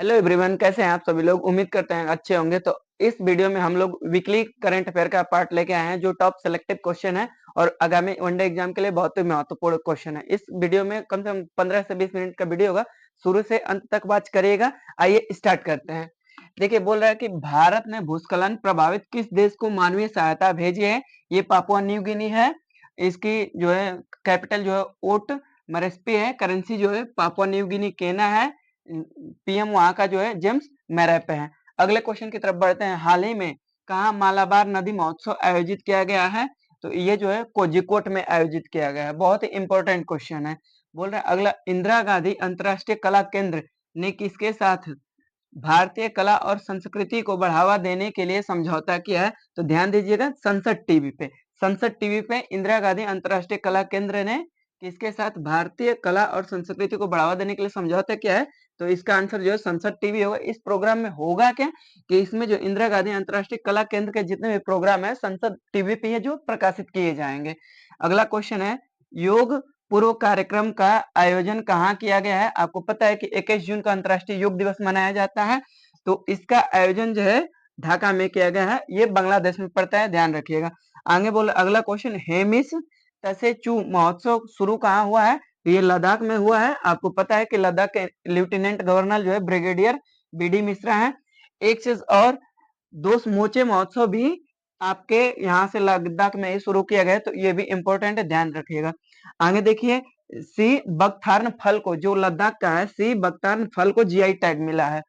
Hello everyone, कैसे हैं आप सभी लोग। उम्मीद करते हैं अच्छे होंगे। तो इस वीडियो में हम लोग वीकली करंट अफेयर का पार्ट लेके आए हैं, जो टॉप सेलेक्टेड क्वेश्चन है और आगामी वनडे एग्जाम के लिए बहुत ही महत्वपूर्ण क्वेश्चन है। इस वीडियो में कम से कम 15 से 20 मिनट का वीडियो होगा, शुरू से अंत तक वॉच करिएगा। आइए स्टार्ट करते हैं। देखिए, बोल रहा है कि भारत ने भूस्खलन प्रभावित किस देश को मानवीय सहायता भेजी है। ये पापुआ न्यू गिनी है। इसकी जो है कैपिटल जो है ओट मरेस्पी है। करेंसी जो है पापुआ न्यू गिनी केना है। पीएम वहां का जो है जेम्स मैरापे है। अगले क्वेश्चन की तरफ बढ़ते हैं। हाल ही में कहाँ मालाबार नदी महोत्सव आयोजित किया गया है। तो ये जो है कोझिकोड में आयोजित किया गया है। बहुत ही इंपॉर्टेंट क्वेश्चन है। बोल रहे हैं अगला, इंदिरा गांधी अंतर्राष्ट्रीय कला केंद्र ने किसके साथ भारतीय कला और संस्कृति को बढ़ावा देने के लिए समझौता किया है। तो ध्यान दीजिएगा, संसद टीवी पे। संसद टीवी पे इंदिरा गांधी अंतर्राष्ट्रीय कला केंद्र ने किसके साथ भारतीय कला और संस्कृति को बढ़ावा देने के लिए समझौता किया है। तो इसका आंसर जो है संसद टीवी होगा। इस प्रोग्राम में होगा क्या कि इसमें जो इंदिरा गांधी अंतर्राष्ट्रीय कला केंद्र के जितने भी प्रोग्राम है संसद टीवी पे है जो प्रकाशित किए जाएंगे। अगला क्वेश्चन है, योग पूर्व कार्यक्रम का आयोजन कहाँ किया गया है। आपको पता है कि 21 जून को अंतर्राष्ट्रीय योग दिवस मनाया जाता है। तो इसका आयोजन जो है ढाका में किया गया है। ये बांग्लादेश में पड़ता है, ध्यान रखिएगा। आगे बोले अगला क्वेश्चन, हेमिस तसेचू महोत्सव शुरू कहाँ हुआ है। तो ये लद्दाख में हुआ है। आपको पता है कि लद्दाख के लेफ्टिनेंट गवर्नर जो है ब्रिगेडियर बीडी मिश्रा है। एक चीज और, दो मोचे महोत्सव भी आपके यहाँ से लद्दाख में ही शुरू किया गया है। तो ये भी इंपॉर्टेंट है, ध्यान रखिएगा। आगे देखिए, सी बकथार्न फल को, जो लद्दाख का है, सी बकथार्न फल को जीआई टैग मिला है।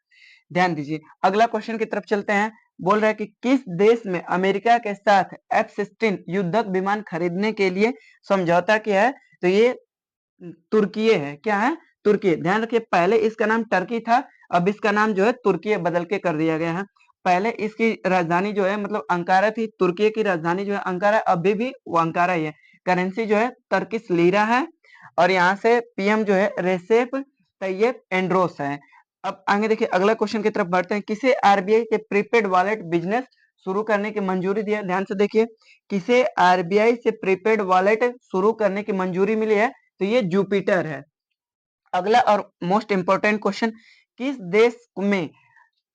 ध्यान दीजिए। अगला क्वेश्चन की तरफ चलते हैं। बोल रहा है कि किस देश में अमेरिका के साथ F-16 युद्धक विमान खरीदने के लिए समझौता किया है। तो ये तुर्की है। क्या है? तुर्की। ध्यान रखिए, पहले इसका नाम टर्की था, अब इसका नाम जो है तुर्की बदल के कर दिया गया है। पहले इसकी राजधानी जो है मतलब अंकारा थी। तुर्की की राजधानी जो है अंकारा, अभी भी वो अंकारा ही है। करेंसी जो है टर्किश लीरा है। और यहाँ से पीएम जो है रेसेप तैयब एंड्रोस है। अब आगे देखिए, अगला क्वेश्चन की तरफ बढ़ते हैं। किसे आरबीआई के प्रीपेड वॉलेट बिजनेस शुरू करने की मंजूरी दी है। ध्यान से देखिए, किसे आरबीआई से प्रीपेड वॉलेट शुरू करने की मंजूरी मिली है। तो ये जुपिटर है। अगला और मोस्ट इंपोर्टेंट क्वेश्चन, किस देश में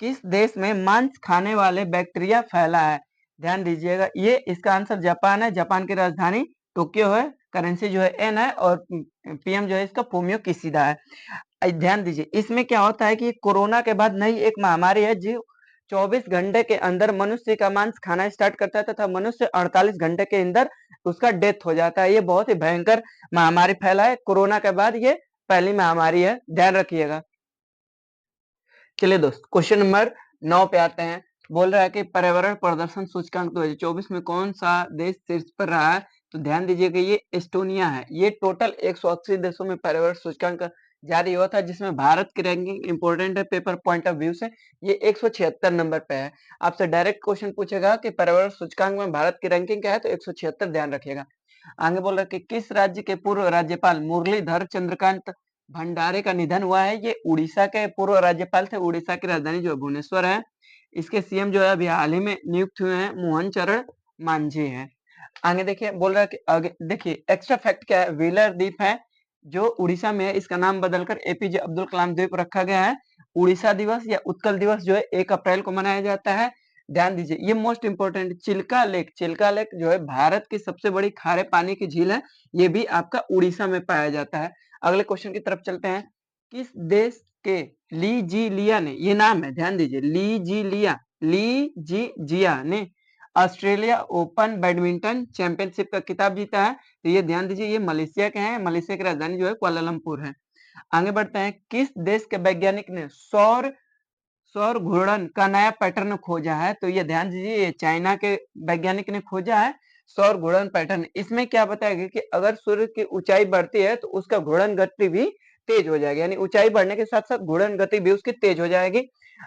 किस देश में मांस खाने वाले बैक्टीरिया फैला है। ध्यान दीजिएगा, ये इसका आंसर जापान है। जापान की राजधानी टोक्यो है। करेंसी जो है एन है और पीएम जो है इसका फूमियो किशिदा है। ध्यान दीजिए, इसमें क्या होता है कि कोरोना के बाद नई एक महामारी है जो 24 घंटे के अंदर मनुष्य का मांस खाना स्टार्ट करता है तथा मनुष्य 48 घंटे के अंदर उसका डेथ हो जाता है। ये बहुत ही भयंकर महामारी फैला है। कोरोना के बाद ये पहली महामारी है, ध्यान रखिएगा। चलिए दोस्त, क्वेश्चन नंबर 9 पे आते हैं। बोल रहा है कि पर्यावरण प्रदर्शन सूचकांक 2024 में कौन सा देश शीर्ष पर रहा है। तो ध्यान दीजिएगा, ये एस्टोनिया है। ये टोटल 180 देशों में पर्यावरण सूचकांक जारी हुआ था, जिसमें भारत की रैंकिंग इंपॉर्टेंट है पेपर पॉइंट ऑफ व्यू से। ये 176 नंबर पे है। आपसे डायरेक्ट क्वेश्चन पूछेगा कि पर्यावरण सूचकांक में भारत की रैंकिंग क्या है, तो 176, ध्यान रखिएगा। आगे बोल रहा है कि किस राज्य के पूर्व राज्यपाल मुरलीधर चंद्रकांत भंडारे का निधन हुआ है। ये उड़ीसा के पूर्व राज्यपाल थे। उड़ीसा की राजधानी जो भुवनेश्वर है। इसके सीएम जो है अभी हाल ही में नियुक्त हुए हैं, मोहन चरण मांझी हैं। आगे देखिए, बोल रहा है कि आगे देखिए एक्स्ट्रा फैक्ट क्या है। व्हीलर द्वीप है जो उड़ीसा में है, इसका नाम बदलकर एपीजे अब्दुल कलाम द्वीप रखा गया है। उड़ीसा दिवस या उत्कल दिवस जो है 1 अप्रैल को मनाया जाता है। ध्यान दीजिए, ये मोस्ट इंपोर्टेंट, चिल्का लेक जो है भारत की सबसे बड़ी खारे पानी की झील है। ये भी आपका उड़ीसा में पाया जाता है। अगले क्वेश्चन की तरफ चलते हैं। किस देश के ली जी लिया ने, ये नाम है, ध्यान दीजिए, ली जी जिया ने ऑस्ट्रेलिया ओपन बैडमिंटन चैंपियनशिप का खिताब जीता है। तो ये ध्यान दीजिए, ये मलेशिया के हैं। मलेशिया की राजधानी जो है कुआलालंपुर है। आगे बढ़ते हैं। किस देश के वैज्ञानिक ने सौर सौर घूर्णन का नया पैटर्न खोजा है। तो ये ध्यान दीजिए, ये चाइना के वैज्ञानिक ने खोजा है सौर घूर्णन पैटर्न। इसमें क्या बताया गया कि अगर सूर्य की ऊंचाई बढ़ती है तो उसका घूर्णन गति भी तेज हो जाएगी, यानी ऊंचाई बढ़ने के साथ साथ घूर्णन गति भी उसकी तेज हो जाएगी।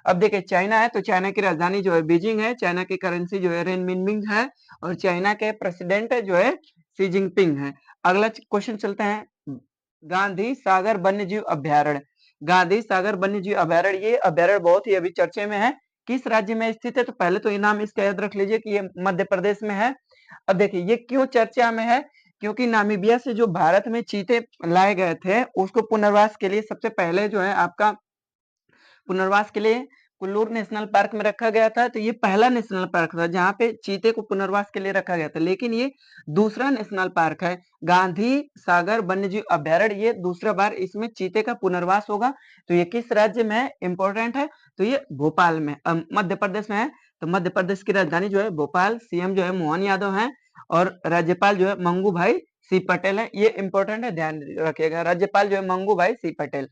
अब देखिए, चाइना है तो चाइना की राजधानी जो है बीजिंग है। चाइना की करेंसी जो है रेनमिनबिंग है। और चाइना के प्रेसिडेंट जो है शी जिनपिंग है। अगला क्वेश्चन चलते हैं। गांधी सागर वन्य जीव अभ्यारण्य, गांधी सागर वन्य जीव अभ्यारण्य, ये अभ्यारण्य बहुत ही अभी चर्चे में है। किस राज्य में स्थित है। तो पहले तो ये नाम इसका याद रख लीजिए कि ये मध्य प्रदेश में है। अब देखिए, ये क्यों चर्चा में है, क्योंकि नामीबिया से जो भारत में चीते लाए गए थे उसको पुनर्वास के लिए सबसे पहले जो है आपका पुनर्वास के लिए कुल्लूर नेशनल पार्क में रखा गया था। तो ये पहला नेशनल पार्क था जहाँ पे चीते को पुनर्वास के लिए रखा गया था, लेकिन ये दूसरा नेशनल पार्क है। गांधी सागर वन्यजीव अभ्यारण्य, ये दूसरा बार इसमें चीते का पुनर्वास होगा। तो ये किस राज्य में है, इंपॉर्टेंट है, तो ये भोपाल में, मध्य प्रदेश में है। तो मध्य प्रदेश की राजधानी जो है भोपाल, सीएम जो है मोहन यादव है, और राज्यपाल जो है मंगू भाई सी पटेल है। ये इंपॉर्टेंट है, ध्यान रखिएगा, राज्यपाल जो है मंगू भाई सी पटेल।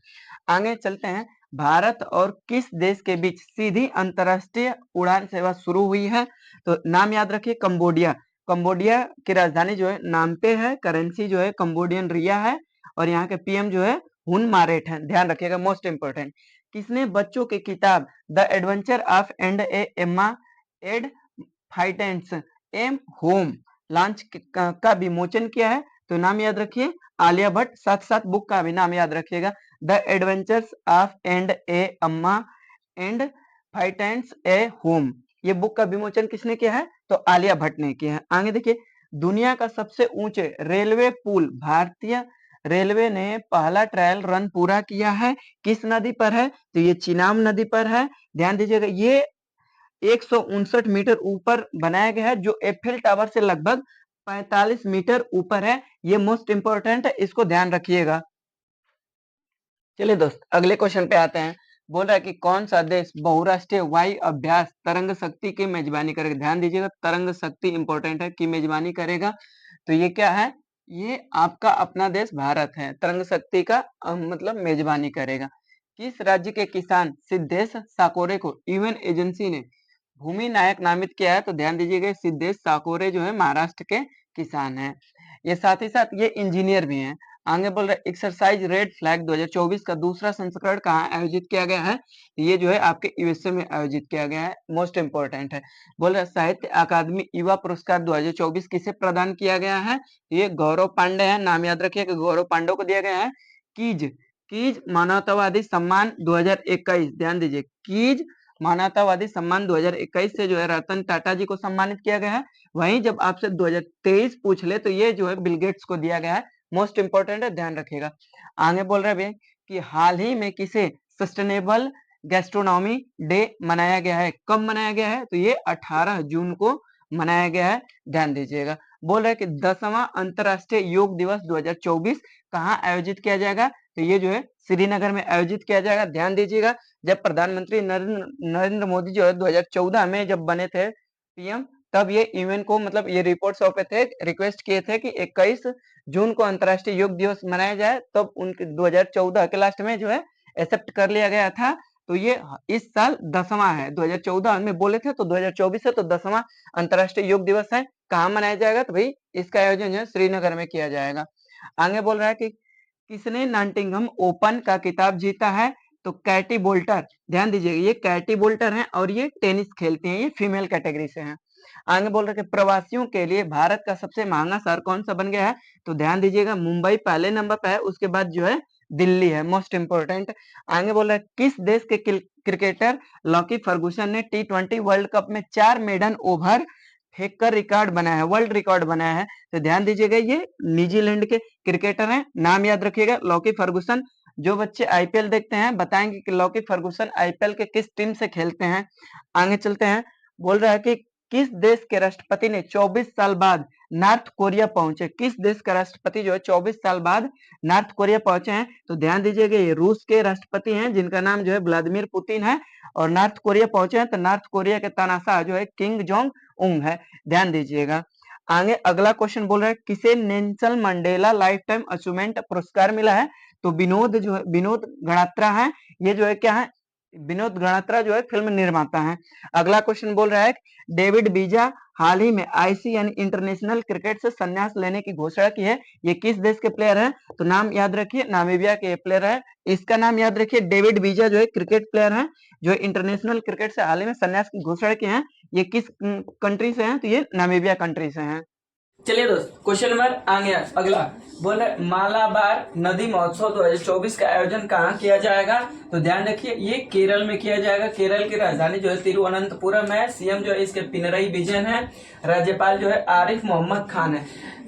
आगे चलते हैं, भारत और किस देश के बीच सीधी अंतरराष्ट्रीय उड़ान सेवा शुरू हुई है, तो नाम याद रखिए, कंबोडिया। कंबोडिया की राजधानी जो है नामपे है, करेंसी जो है कंबोडियन रिया है, और यहाँ के पीएम जो है हुन मारेट है, ध्यान रखिएगा, मोस्ट इंपोर्टेंट। किसने बच्चों की किताब द एडवेंचर ऑफ एंड ए एम्मा एड फाइटेंस एम होम लॉन्च का विमोचन किया है, तो नाम याद रखिए आलिया भट्ट। साथ साथ बुक का भी नाम याद रखिएगा, द एडवेंचर्स ऑफ एंड ए अम्मा एंड फाइटेंस ए होम। ये बुक का विमोचन किसने किया है, तो आलिया भट्ट ने किया है। आगे देखिए, दुनिया का सबसे ऊंचे रेलवे पुल भारतीय रेलवे ने पहला ट्रायल रन पूरा किया है, किस नदी पर है, तो ये चिनाब नदी पर है। ध्यान दीजिएगा, ये 159 मीटर ऊपर बनाया गया है, जो एफिल टावर से लगभग 45 मीटर ऊपर है। ये मोस्ट इंपोर्टेंट है, इसको ध्यान रखिएगा। चलिए दोस्त, अगले क्वेश्चन पे आते हैं। बोल रहा है कि कौन सा देश बहुराष्ट्रीय वायु अभ्यास तरंग शक्ति की मेजबानी करेगा। ध्यान दीजिएगा, तरंग शक्ति इंपॉर्टेंट है, की मेजबानी करेगा। तो ये क्या है, ये आपका अपना देश भारत है, तरंग शक्ति का मतलब मेजबानी करेगा। किस राज्य के किसान सिद्धेश साकोरे को यूएन एजेंसी ने भूमि नायक नामित किया है, तो ध्यान दीजिएगा, सिद्धेश साकोरे जो है महाराष्ट्र के किसान हैं। ये साथ ही साथ ये इंजीनियर भी हैं। आगे बोल रहे एक्सरसाइज रेड फ्लैग 2024 का दूसरा संस्करण कहाँ आयोजित किया गया है, ये जो है आपके यूएसए में आयोजित किया गया है, मोस्ट इंपोर्टेंट है। बोल रहे साहित्य अकादमी युवा पुरस्कार 2024 किसे प्रदान किया गया है, ये गौरव पांडे है, नाम याद रखिए कि गौरव पांडे को दिया गया है। कीज कीज मानवतावादी सम्मान 2021, ध्यान दीजिए, कीज मानवतावादी सम्मान 2021 से जो है रतन टाटा जी को सम्मानित किया गया है। वहीं जब आपसे 2023 पूछ ले तो ये जो है बिल गेट्स को दिया गया है, मोस्ट इंपोर्टेंट है, ध्यान रखिएगा। आगे बोल रहे हैं कि हाल ही में किसे सस्टेनेबल गैस्ट्रोनॉमी डे मनाया गया है, कब मनाया गया है, तो ये 18 जून को मनाया गया है, ध्यान दीजिएगा। बोल रहे हैं कि 10वां अंतरराष्ट्रीय योग दिवस 2024 कहाँ आयोजित किया जाएगा, तो ये जो है श्रीनगर में आयोजित किया जाएगा, ध्यान दीजिएगा। जब प्रधानमंत्री नरेंद्र मोदी जो है 2014 में जब बने थे पीएम, तब ये यूएन को मतलब ये रिपोर्ट सौंपे थे, रिक्वेस्ट किए थे कि 21 जून को अंतर्राष्ट्रीय योग दिवस मनाया जाए, तब उनके 2014 के लास्ट में जो है एक्सेप्ट कर लिया गया था। तो ये इस साल 10वां है, 2014 में बोले थे तो 2024 है, तो 10वां अंतर्राष्ट्रीय योग दिवस है। कहाँ मनाया जाएगा, तो भाई इसका आयोजन जो है श्रीनगर में किया जाएगा। आगे बोल रहा है कि किसने नॉटिंघम ओपन का खिताब जीता है, तो कैटी बोल्टर, ध्यान दीजिएगा, ये कैटी बोल्टर हैं और ये टेनिस खेलती हैं, ये फीमेल कैटेगरी से हैं। आगे बोल रहे हैं कि प्रवासियों के लिए भारत का सबसे महंगा शहर कौन सा बन गया है, तो ध्यान दीजिएगा, मुंबई पहले नंबर पे है, उसके बाद जो है दिल्ली है, मोस्ट इंपोर्टेंट। आगे बोल रहे हैं किस देश के क्रिकेटर लॉकी फर्गुसन ने T20 वर्ल्ड कप में 4 मेडन ओवर फेंक कर रिकॉर्ड बनाया है, वर्ल्ड रिकॉर्ड बनाया है, तो ध्यान दीजिएगा, ये न्यूजीलैंड के क्रिकेटर हैं, नाम याद रखिएगा, लॉकी फर्गुसन। जो बच्चे आईपीएल देखते हैं बताएंगे कि लॉकी फर्गुसन आईपीएल के किस टीम से खेलते हैं। आगे चलते हैं, बोल रहा है कि किस देश के राष्ट्रपति ने 24 साल बाद नॉर्थ कोरिया पहुंचे, किस देश का राष्ट्रपति जो है 24 साल बाद नॉर्थ कोरिया पहुंचे हैं, तो ध्यान दीजिएगा, ये रूस के राष्ट्रपति हैं जिनका नाम जो है व्लादिमीर पुतिन है, और नॉर्थ कोरिया पहुंचे हैं, तो नॉर्थ कोरिया के तानाशाह जो है किंग जोंग उंग है, ध्यान दीजिएगा। आगे अगला क्वेश्चन बोल रहा है किसे Nelson Mandela life time achievement पुरस्कार मिला है, तो विनोद जो है विनोद गणात्रा है, ये जो है क्या है, विनोद गणात्रा जो है फिल्म निर्माता है। अगला क्वेश्चन बोल रहा है डेविड बीजा हाल ही में आईसी यानी इंटरनेशनल क्रिकेट से संन्यास लेने की घोषणा की है, ये किस देश के प्लेयर है, तो नाम याद रखिए, नामीबिया के प्लेयर है, इसका नाम याद रखिए, डेविड बीजा जो है क्रिकेट प्लेयर है, जो इंटरनेशनल क्रिकेट से हाल ही में संन्यास की घोषणा की है। ये किस कंट्री से हैं, तो ये नामीबिया कंट्री से हैं। चलिए दोस्त, क्वेश्चन नंबर आ गया अगला। बोल रहे मालाबार नदी महोत्सव 2024 का आयोजन कहाँ किया जाएगा? तो ध्यान रखिए, ये केरल में किया जाएगा। केरल की राजधानी जो है तिरुवनंतपुरम है। सीएम जो है इसके पिनरई विजयन है। राज्यपाल जो है आरिफ मोहम्मद खान है।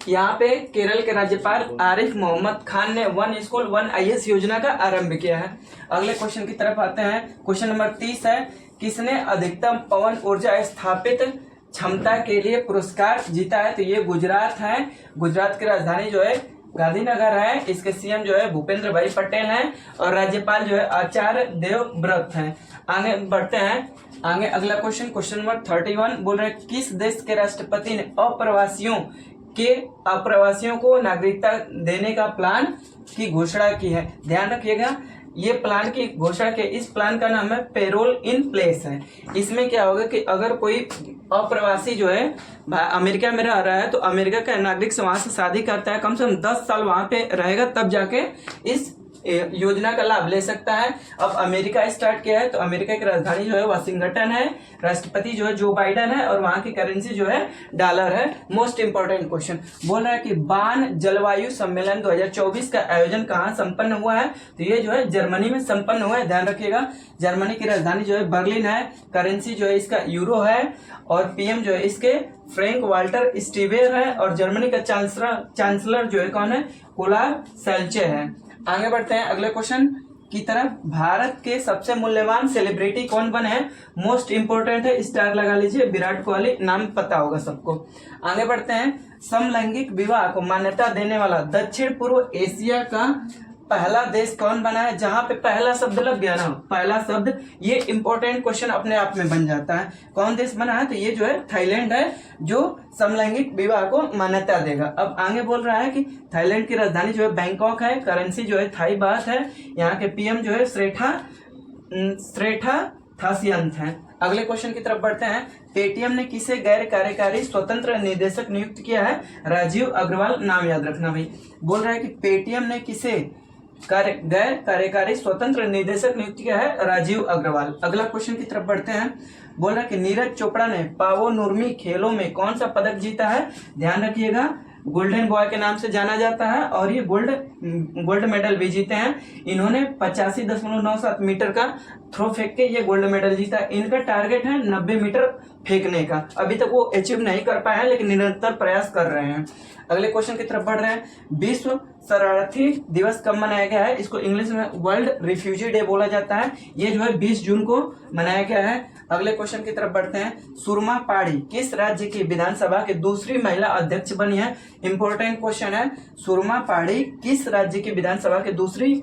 यहाँ पे केरल के राज्यपाल आरिफ मोहम्मद खान ने वन स्कूल वन आईएएस योजना का आरंभ किया है। अगले क्वेश्चन की तरफ आते हैं। क्वेश्चन नंबर 30 है, किसने अधिकतम पवन ऊर्जा स्थापित क्षमता के लिए पुरस्कार जीता है? तो ये गुजरात है। गुजरात की राजधानी जो है गांधीनगर है। इसके सीएम जो है भूपेंद्र भाई पटेल हैं और राज्यपाल जो है आचार्य देवव्रत हैं। आगे बढ़ते हैं। आगे अगला क्वेश्चन, क्वेश्चन नंबर 31 बोल रहे हैं, किस देश के राष्ट्रपति ने अप्रवासियों को नागरिकता देने का प्लान की घोषणा की है? ध्यान रखिएगा, ये प्लान की घोषणा के इस प्लान का नाम है पेरोल इन प्लेस है। इसमें क्या होगा कि अगर कोई अप्रवासी जो है अमेरिका में रह रहा है तो अमेरिका का नागरिक वहां से शादी करता है, कम से कम 10 साल वहां पे रहेगा, तब जाके इस योजना का लाभ ले सकता है। अब अमेरिका स्टार्ट किया है तो अमेरिका की राजधानी जो है वाशिंगटन है। राष्ट्रपति जो है जो बाइडेन है और वहां की करेंसी जो है डॉलर है। मोस्ट इंपोर्टेंट क्वेश्चन बोल रहा है कि बान जलवायु सम्मेलन 2024 का आयोजन कहाँ संपन्न हुआ है? तो ये जो है जर्मनी में संपन्न हुआ है। ध्यान रखिएगा, जर्मनी की राजधानी जो है बर्लिन है। करेंसी जो है इसका यूरो है और पीएम जो है इसके फ्रैंक वाल्टर स्टीवेर है और जर्मनी का चांसलर जो है कौन है? ओलाफ स्कॉल्च है। आगे बढ़ते हैं अगले क्वेश्चन की तरफ। भारत के सबसे मूल्यवान सेलिब्रिटी कौन बने हैं? मोस्ट इंपोर्टेंट है, स्टार लगा लीजिए, विराट कोहली, नाम पता होगा सबको। आगे बढ़ते हैं। समलैंगिक विवाह को मान्यता देने वाला दक्षिण पूर्व एशिया का पहला देश कौन बना है? जहां पे पहला शब्द लग गया ना, पहला शब्द, ये इंपॉर्टेंट क्वेश्चन अपने आप में बन जाता है। कौन देश बना है? तो ये जो है थाईलैंड है, जो समलैंगिक विवाह को मान्यता देगा। अब आगे बोल रहा है कि थाईलैंड की राजधानी जो है बैंकॉक है। करेंसी जो है थाई बात है। यहाँ के पीएम जो है श्रेठा थासियंत है। अगले क्वेश्चन की तरफ बढ़ते हैं। पेटीएम ने किसे गैर कार्यकारी स्वतंत्र निदेशक नियुक्त किया है? राजीव अग्रवाल, नाम याद रखना भाई। बोल रहा है कि पेटीएम ने किसे गैर कार्यकारी स्वतंत्र निदेशक नियुक्त किया है? राजीव अग्रवाल। अगला क्वेश्चन की तरफ बढ़ते हैं। बोल रहा है कि नीरज चोपड़ा ने पावो नुर्मी खेलों में कौन सा पदक जीता है? ध्यान रखिएगा, गोल्डन बॉय के नाम से जाना जाता है और ये गोल्ड मेडल भी जीते हैं। इन्होंने 85.97 मीटर का थ्रो फेंक के ये गोल्ड मेडल जीता। इनका टारगेट है 90 मीटर फेंकने का। अभी तक वो अचीव नहीं कर पाए हैं लेकिन निरंतर प्रयास कर रहे हैं। अगले क्वेश्चन की तरफ बढ़ रहे हैं। विश्व शरणार्थी दिवस कब मनाया गया है? इसको इंग्लिश में वर्ल्ड रिफ्यूजी डे बोला जाता है। ये जो है 20 जून को मनाया गया है। अगले क्वेश्चन की तरफ बढ़ते हैं। सुरमा पाड़ी किस राज्य की विधानसभा की दूसरी महिला अध्यक्ष बनी है? इंपॉर्टेंट क्वेश्चन है। सुरमा पाड़ी किस राज्य की विधानसभा की दूसरी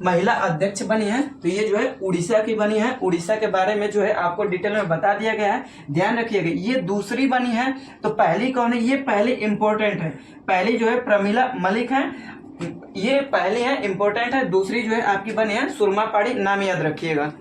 महिला अध्यक्ष बनी है? तो ये जो है उड़ीसा की बनी है। उड़ीसा के बारे में जो है आपको डिटेल में बता दिया गया है, ध्यान रखिएगा। ये दूसरी बनी है तो पहली कौन है? ये पहली इंपॉर्टेंट है। पहली जो है प्रमिला मलिक है, ये पहली है, इंपॉर्टेंट है। दूसरी जो है आपकी बनी है सुरमा पाड़ी, नाम याद रखिएगा।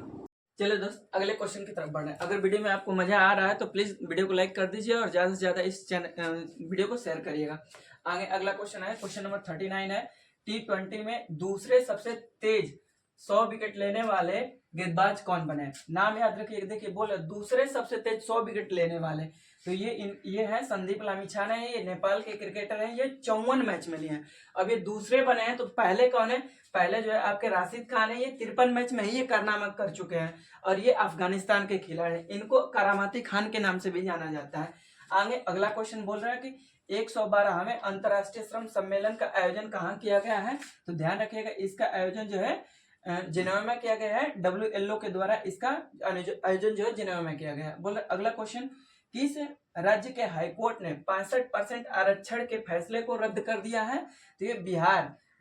चलो दोस्त, अगले क्वेश्चन की तरफ बढ़े। अगर वीडियो में आपको मजा आ रहा है तो प्लीज वीडियो को लाइक कर दीजिए और ज्यादा से ज्यादा इस वीडियो को शेयर करिएगा। आगे अगला क्वेश्चन है, क्वेश्चन नंबर 39 है। T20 में दूसरे सबसे तेज 100 विकेट लेने वाले गेंदबाज कौन बने? नाम याद रखिए। देखिए बोले दूसरे सबसे तेज 100 विकेट लेने वाले, तो ये है संदीप लामिछाने है। ये नेपाल के क्रिकेटर हैं। ये 54 मैच में लिए हैं। अब ये दूसरे बने हैं तो पहले कौन है? पहले जो है आपके राशिद खान है। ये 53 मैच में ही ये कारनामा कर चुके हैं और ये अफगानिस्तान के खिलाड़ी हैं। इनको करामाती खान के नाम से भी जाना जाता है। आगे अगला क्वेश्चन बोल रहा है कि 112वें अंतर्राष्ट्रीय श्रम सम्मेलन का आयोजन कहाँ किया गया है? तो ध्यान रखिएगा, इसका आयोजन जो है जिनेवा में किया गया है। WLO के द्वारा इसका आयोजन जो है जिनेवा में किया गया है। बोल अगला क्वेश्चन, किस राज्य के हाईकोर्ट ने 65% आरक्षण के फैसले को रद्द कर दिया है? तो ये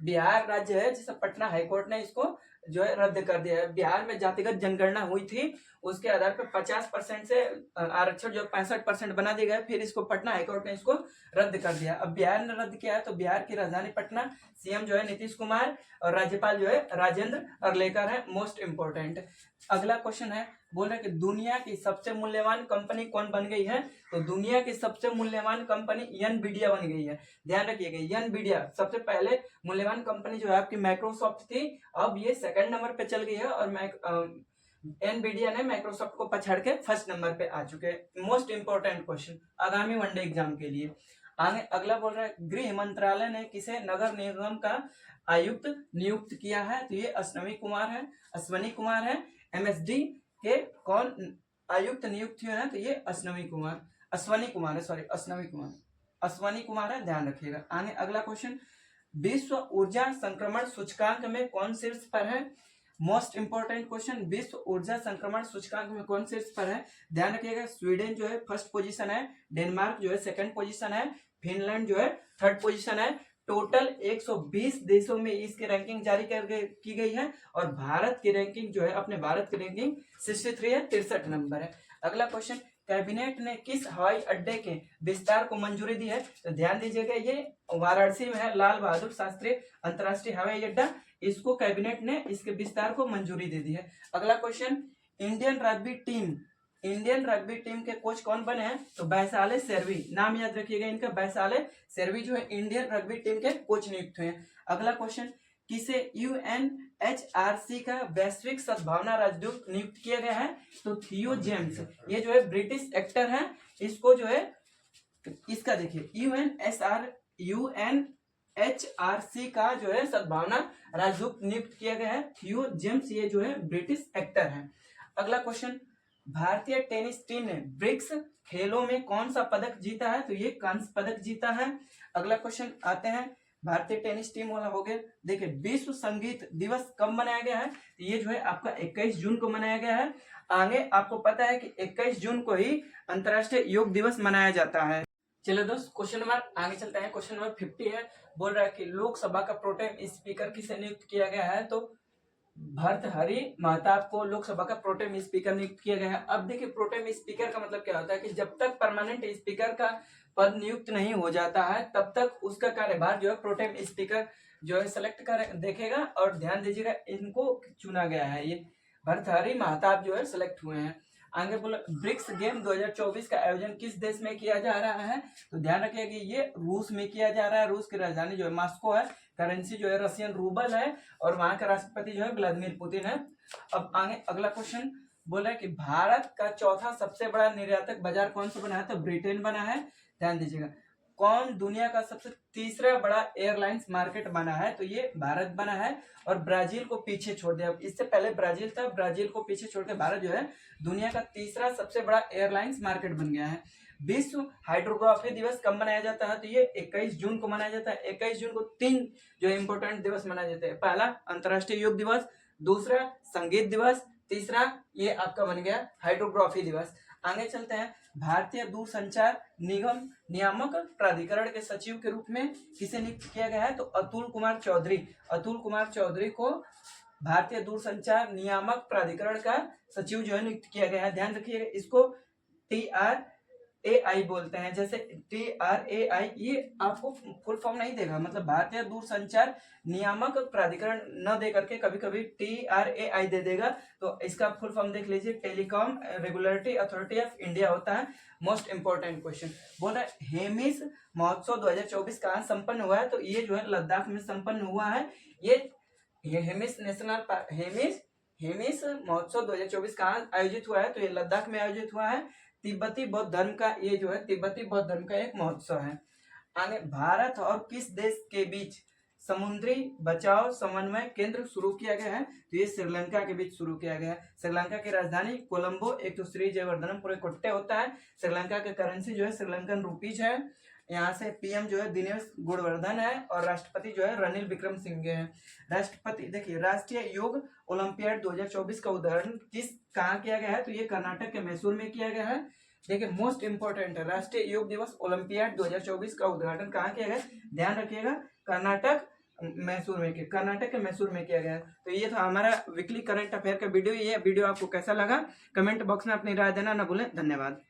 बिहार राज्य है, जिसे पटना हाईकोर्ट ने इसको जो है रद्द कर दिया है। बिहार में जातिगत जनगणना हुई थी, उसके आधार पर 50% से आरक्षण जो 65% बना दिया गया, फिर इसको पटना हाईकोर्ट ने इसको रद्द कर दिया। अब बिहार ने रद्द किया है तो बिहार की राजधानी पटना, सीएम जो है नीतीश कुमार और राज्यपाल जो है राजेंद्र अरलेकर है। Most important. अगला क्वेश्चन है, बोल रहे कि दुनिया की सबसे मूल्यवान कंपनी कौन बन गई है? तो दुनिया की सबसे मूल्यवान कंपनी एनवीडिया बन गई है। ध्यान रखिएगा, एनवीडिया सबसे पहले मूल्यवान कंपनी जो है आपकी माइक्रोसॉफ्ट थी, अब ये सेकंड नंबर पे चल गई है और एनवीडिया ने माइक्रोसॉफ्ट को पछाड़ के फर्स्ट नंबर पे आ चुके हैं। मोस्ट इंपोर्टेंट क्वेश्चन आगामी वनडे एग्जाम के लिए। आगे अगला बोल रहा है गृह मंत्रालय ने किसे नगर निगम का आयुक्त नियुक्त किया है? तो ये अश्विनी कुमार है। एमएसडी के कौन आयुक्त नियुक्त हुए हैं? तो ये अश्विनी कुमार है, ध्यान रखिएगा। आगे अगला क्वेश्चन, विश्व ऊर्जा संक्रमण सूचकांक में कौन शीर्ष पर है? मोस्ट इंपोर्टेंट क्वेश्चन, विश्व ऊर्जा संक्रमण सूचकांक में कौन शीर्ष पर है? ध्यान रखिएगा, स्वीडन जो है फर्स्ट पोजीशन है, डेनमार्क जो है सेकंड पोजीशन है, फिनलैंड जो है थर्ड पोजीशन है। टोटल 120 देशों में इसकी रैंकिंग जारी की गई है और भारत की रैंकिंग जो है, अपने भारत की रैंकिंग 63 है, 63 नंबर है। अगला क्वेश्चन, कैबिनेट ने किस हवाई अड्डे के विस्तार को मंजूरी दी है? तो ध्यान दीजिएगा, ये वाराणसी में है, लाल बहादुर शास्त्री अंतर्राष्ट्रीय हवाई अड्डा, इसको कैबिनेट ने इसके विस्तार को मंजूरी दे दी है। अगला क्वेश्चन, इंडियन रग्बी टीम के कोच कौन बने हैं? तो बैसाले सेर्वी, नाम याद रखिएगा इनका, बैसाले सेर्वी जो है इंडियन रग्बी टीम के कोच नियुक्त हुए हैं। अगला क्वेश्चन, किसे यूएनएचआरसी का वैश्विक सद्भावना राजदूत नियुक्त किया गया है? तो थियो जेम्स, ये जो है ब्रिटिश एक्टर है, इसको जो है, इसका देखिए यूएनएचआरसी का जो है सद्भावना राजदूत नियुक्त किया गया है थियो जेम्स, ये जो है ब्रिटिश एक्टर है। अगला क्वेश्चन, भारतीय टेनिस टीम ने ब्रिक्स खेलों में कौन सा पदक जीता है? तो ये कांस्य पदक जीता है। अगला क्वेश्चन आते हैं, भारतीय टेनिस टीम वाला हो गया। देखिए, विश्व संगीत दिवस कब मनाया गया है? तो ये जो है आपका 21 जून को मनाया गया है। आगे आपको पता है कि 21 जून को ही अंतर्राष्ट्रीय योग दिवस मनाया जाता है। चलो दोस्त, क्वेश्चन नंबर आगे चलते हैं। क्वेश्चन नंबर 50 है, बोल रहा है कि लोकसभा का प्रोटेम स्पीकर किसे नियुक्त किया गया है? तो भर्तृहरि महताब को लोकसभा का प्रोटेम स्पीकर नियुक्त किया गया है। अब देखिए, प्रोटेम स्पीकर का मतलब क्या होता है कि जब तक परमानेंट स्पीकर का पद नियुक्त नहीं हो जाता है तब तक उसका कार्यभार जो है प्रोटेम स्पीकर जो है सेलेक्ट कर देखेगा। और ध्यान दीजिएगा, इनको चुना गया है, ये भर्तृहरि महताब जो है सेलेक्ट हुए हैं। आगे बोला, ब्रिक्स गेम 2024 का आयोजन किस देश में किया जा रहा है? तो ध्यान रखिएगा कि ये रूस में किया जा रहा है। रूस की राजधानी जो है मॉस्को है, करेंसी जो है रशियन रूबल है और वहां का राष्ट्रपति जो है व्लादिमीर पुतिन है। अब आगे अगला क्वेश्चन बोला है कि भारत का चौथा सबसे बड़ा निर्यातक बाजार कौन सा बना है? तो ब्रिटेन बना है। ध्यान दीजिएगा, कौन दुनिया का सबसे तीसरा बड़ा एयरलाइंस मार्केट बना है? तो ये भारत बना है और ब्राजील को पीछे छोड़ दिया। इससे पहले ब्राजील था, ब्राजील को पीछे छोड़ के भारत जो है दुनिया का तीसरा सबसे बड़ा एयरलाइंस मार्केट बन गया है। विश्व हाइड्रोग्राफी दिवस कब मनाया जाता है? तो ये 21 जून को मनाया जाता है। 21 जून को 3 जो इंपोर्टेंट दिवस मनाए जाते हैं। पहला अंतर्राष्ट्रीय योग दिवस, दूसरा संगीत दिवस, तीसरा ये आपका बन गया हाइड्रोग्राफी दिवस। आगे चलते हैं, भारतीय दूरसंचार निगम नियामक प्राधिकरण के सचिव के रूप में किसे नियुक्त किया गया है? तो अतुल कुमार चौधरी को भारतीय दूरसंचार नियामक प्राधिकरण का सचिव जो है नियुक्त किया गया है। ध्यान रखिएगा, इसको TRAI बोलते हैं। जैसे TRAI ये आपको फुल फॉर्म नहीं देगा, मतलब भारतीय दूरसंचार नियामक प्राधिकरण न दे करके कभी कभी TRAI दे देगा, तो इसका फुल फॉर्म देख लीजिए, telecom regulatory authority of India होता है। मोस्ट इंपोर्टेंट क्वेश्चन बोल रहा है, हेमिस महोत्सव 2024 कहाँ संपन्न हुआ है? तो ये जो है लद्दाख में संपन्न हुआ है। ये हेमिस नेशनल पार्क, हेमिस महोत्सव 2024 कहाँ आयोजित हुआ है? तो ये लद्दाख में आयोजित हुआ है। तिब्बती बौद्ध धर्म का ये जो है तिब्बती बौद्ध धर्म का एक महोत्सव है। आगे, भारत और किस देश के बीच समुद्री बचाव समन्वय केंद्र शुरू किया गया है? तो ये श्रीलंका के बीच शुरू किया गया है। श्रीलंका की राजधानी कोलंबो, एक तो श्री जयवर्धनम पुरे होता है। श्रीलंका की करेंसी जो है श्रीलंकन रुपीज है। यहाँ से पीएम जो है दिनेश गुणवर्धन है और राष्ट्रपति जो है रनिल विक्रमसिंघे है। राष्ट्रपति देखिए, राष्ट्रीय योग ओलंपियाड 2024 का उदाहरण कहाँ किया गया है? तो ये कर्नाटक के मैसूर में किया गया है। देखिए, मोस्ट इंपोर्टेंट है, राष्ट्रीय योग दिवस ओलंपियाड 2024 का उद्घाटन कहाँ किया गया? ध्यान रखिएगा, कर्नाटक के मैसूर में किया गया। तो ये था हमारा वीकली करंट अफेयर का वीडियो। ये वीडियो आपको कैसा लगा कमेंट बॉक्स में अपनी राय देना ना भूलें। धन्यवाद।